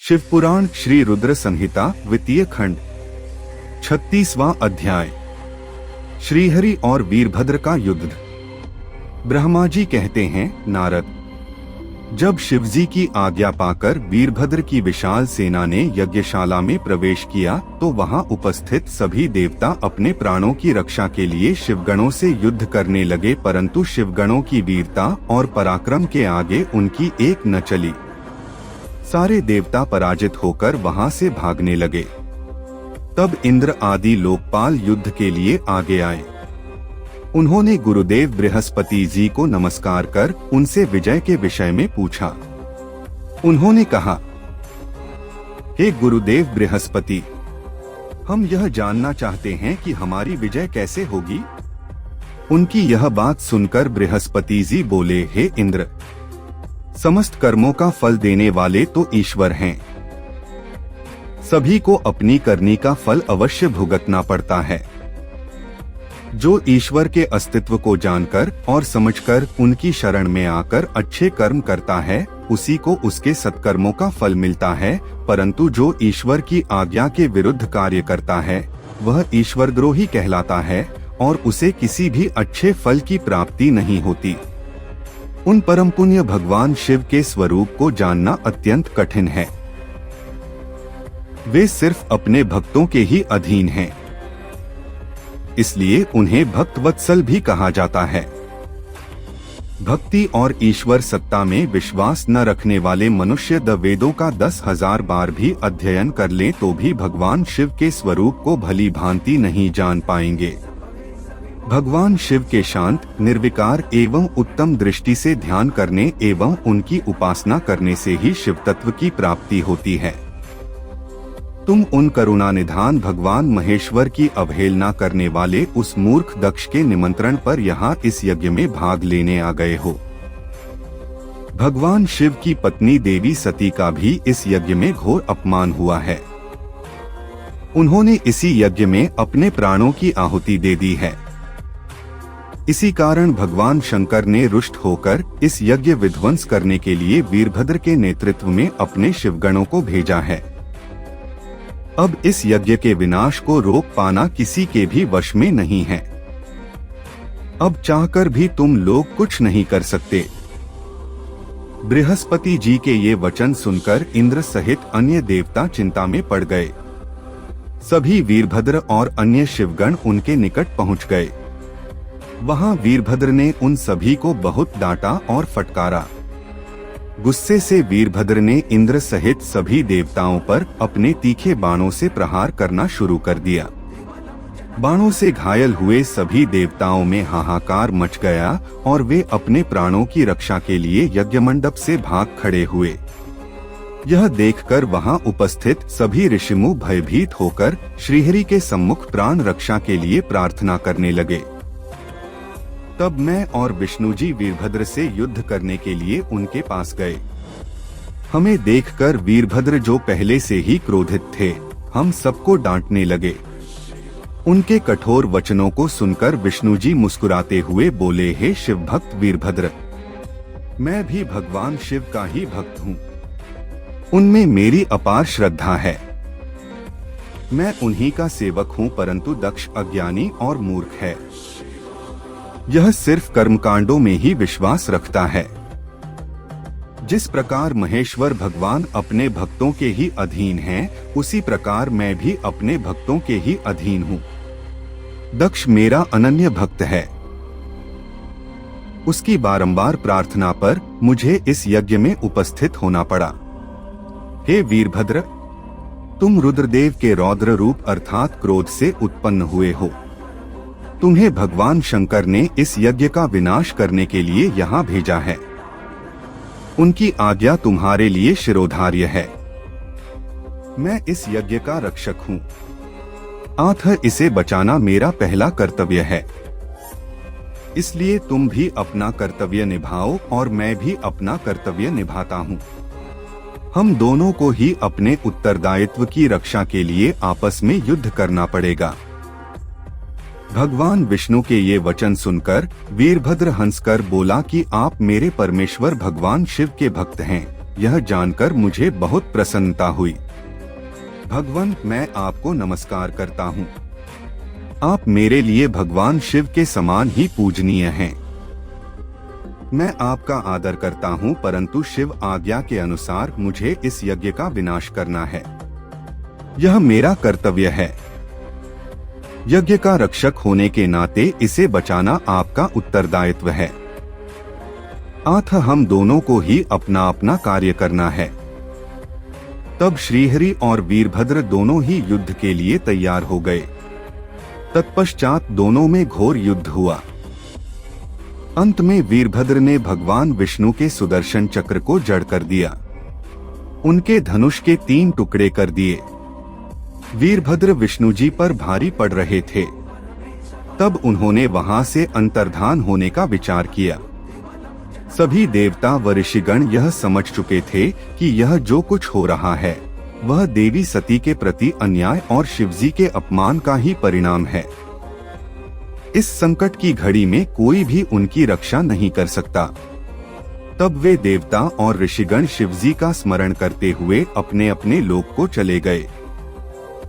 शिवपुराण श्री रुद्र संहिता द्वितीय खंड 36वां अध्याय। श्रीहरि और वीरभद्र का युद्ध। ब्रह्मा जी कहते हैं, नारद, जब शिवजी की आज्ञा पाकर वीरभद्र की विशाल सेना ने यज्ञशाला में प्रवेश किया तो वहां उपस्थित सभी देवता अपने प्राणों की रक्षा के लिए शिवगणों से युद्ध करने लगे, परंतु शिवगणों की वीरता और पराक्रम के आगे उनकी एक न चली। सारे देवता पराजित होकर वहां से भागने लगे। तब इंद्र आदि लोकपाल युद्ध के लिए आगे आए। उन्होंने गुरुदेव बृहस्पति जी को नमस्कार कर उनसे विजय के विषय में पूछा। उन्होंने कहा, हे गुरुदेव बृहस्पति, हम यह जानना चाहते हैं कि हमारी विजय कैसे होगी। उनकी यह बात सुनकर बृहस्पति जी बोले, हे इंद्र, समस्त कर्मों का फल देने वाले तो ईश्वर हैं। सभी को अपनी करनी का फल अवश्य भुगतना पड़ता है। जो ईश्वर के अस्तित्व को जानकर और समझकर उनकी शरण में आकर अच्छे कर्म करता है, उसी को उसके सत्कर्मों का फल मिलता है, परंतु जो ईश्वर की आज्ञा के विरुद्ध कार्य करता है वह ईश्वरद्रोही कहलाता है और उसे किसी भी अच्छे फल की प्राप्ति नहीं होती। उन परम पुण्य भगवान शिव के स्वरूप को जानना अत्यंत कठिन है। वे सिर्फ अपने भक्तों के ही अधीन हैं, इसलिए उन्हें भक्तवत्सल भी कहा जाता है। भक्ति और ईश्वर सत्ता में विश्वास न रखने वाले मनुष्य द वेदों का 10,000 बार भी अध्ययन कर लें तो भी भगवान शिव के स्वरूप को भली भांति नहीं जान पाएंगे। भगवान शिव के शांत, निर्विकार एवं उत्तम दृष्टि से ध्यान करने एवं उनकी उपासना करने से ही शिव तत्व की प्राप्ति होती है। तुम उन करुणानिधान भगवान महेश्वर की अवहेलना करने वाले उस मूर्ख दक्ष के निमंत्रण पर यहाँ इस यज्ञ में भाग लेने आ गए हो। भगवान शिव की पत्नी देवी सती का भी इस यज्ञ में घोर अपमान हुआ है। उन्होंने इसी यज्ञ में अपने प्राणों की आहुति दे दी है। इसी कारण भगवान शंकर ने रुष्ट होकर इस यज्ञ विध्वंस करने के लिए वीरभद्र के नेतृत्व में अपने शिवगणों को भेजा है। अब इस यज्ञ के विनाश को रोक पाना किसी के भी वश में नहीं है। अब चाहकर भी तुम लोग कुछ नहीं कर सकते। बृहस्पति जी के ये वचन सुनकर इंद्र सहित अन्य देवता चिंता में पड़ गए। सभी वीरभद्र और अन्य शिवगण उनके निकट पहुंच गए। वहां वीरभद्र ने उन सभी को बहुत डांटा और फटकारा। गुस्से से वीरभद्र ने इंद्र सहित सभी देवताओं पर अपने तीखे बाणों से प्रहार करना शुरू कर दिया। बाणों से घायल हुए सभी देवताओं में हाहाकार मच गया और वे अपने प्राणों की रक्षा के लिए यज्ञ मंडप से भाग खड़े हुए। यह देखकर वहां उपस्थित सभी ऋषिमुख भयभीत होकर श्रीहरि के सम्मुख प्राण रक्षा के लिए प्रार्थना करने लगे। तब मैं और विष्णु जी वीरभद्र से युद्ध करने के लिए उनके पास गए। हमें देखकर वीरभद्र, जो पहले से ही क्रोधित थे, हम सबको डांटने लगे। उनके कठोर वचनों को सुनकर विष्णु जी मुस्कुराते हुए बोले, हे शिव भक्त वीरभद्र, मैं भी भगवान शिव का ही भक्त हूँ। उनमें मेरी अपार श्रद्धा है। मैं उन्हीं का सेवक हूँ, परंतु दक्ष अज्ञानी और मूर्ख है। यह सिर्फ कर्मकांडों में ही विश्वास रखता है। जिस प्रकार महेश्वर भगवान अपने भक्तों के ही अधीन हैं, उसी प्रकार मैं भी अपने भक्तों के ही अधीन हूँ। दक्ष मेरा अनन्य भक्त है। उसकी बारंबार प्रार्थना पर मुझे इस यज्ञ में उपस्थित होना पड़ा। हे वीरभद्र, तुम रुद्रदेव के रौद्र रूप अर्थात क्रोध से उत्पन्न हुए हो। तुम्हें भगवान शंकर ने इस यज्ञ का विनाश करने के लिए यहाँ भेजा है। उनकी आज्ञा तुम्हारे लिए शिरोधार्य है। मैं इस यज्ञ का रक्षक हूँ, अतः इसे बचाना मेरा पहला कर्तव्य है। इसलिए तुम भी अपना कर्तव्य निभाओ और मैं भी अपना कर्तव्य निभाता हूँ। हम दोनों को ही अपने उत्तरदायित्व की रक्षा के लिए आपस में युद्ध करना पड़ेगा। भगवान विष्णु के ये वचन सुनकर वीरभद्र हंसकर बोला कि आप मेरे परमेश्वर भगवान शिव के भक्त हैं, यह जानकर मुझे बहुत प्रसन्नता हुई। भगवान, मैं आपको नमस्कार करता हूँ। आप मेरे लिए भगवान शिव के समान ही पूजनीय हैं। मैं आपका आदर करता हूँ, परंतु शिव आज्ञा के अनुसार मुझे इस यज्ञ का विनाश करना है। यह मेरा कर्तव्य है। यज्ञ का रक्षक होने के नाते इसे बचाना आपका उत्तरदायित्व है। अतः हम दोनों को ही अपना अपना कार्य करना है। तब श्रीहरि और वीरभद्र दोनों ही युद्ध के लिए तैयार हो गए। तत्पश्चात दोनों में घोर युद्ध हुआ। अंत में वीरभद्र ने भगवान विष्णु के सुदर्शन चक्र को जड़ कर दिया। उनके धनुष के 3 टुकड़े कर दिए। वीरभद्र विष्णु जी पर भारी पड़ रहे थे। तब उन्होंने वहां से अंतर्धान होने का विचार किया। सभी देवता व ऋषिगण यह समझ चुके थे कि यह जो कुछ हो रहा है वह देवी सती के प्रति अन्याय और शिवजी के अपमान का ही परिणाम है। इस संकट की घड़ी में कोई भी उनकी रक्षा नहीं कर सकता। तब वे देवता और ऋषिगण शिवजी का स्मरण करते हुए अपने अपने लोक को चले गए।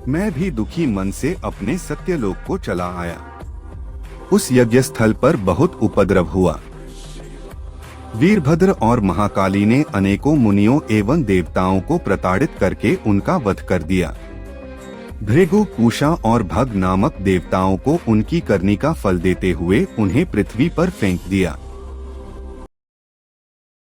मैं भी दुखी मन से अपने सत्यलोक को चला आया। उस यज्ञ स्थल पर बहुत उपद्रव हुआ। वीरभद्र और महाकाली ने अनेकों मुनियों एवं देवताओं को प्रताड़ित करके उनका वध कर दिया। भृगु, पूषा और भग नामक देवताओं को उनकी करनी का फल देते हुए उन्हें पृथ्वी पर फेंक दिया।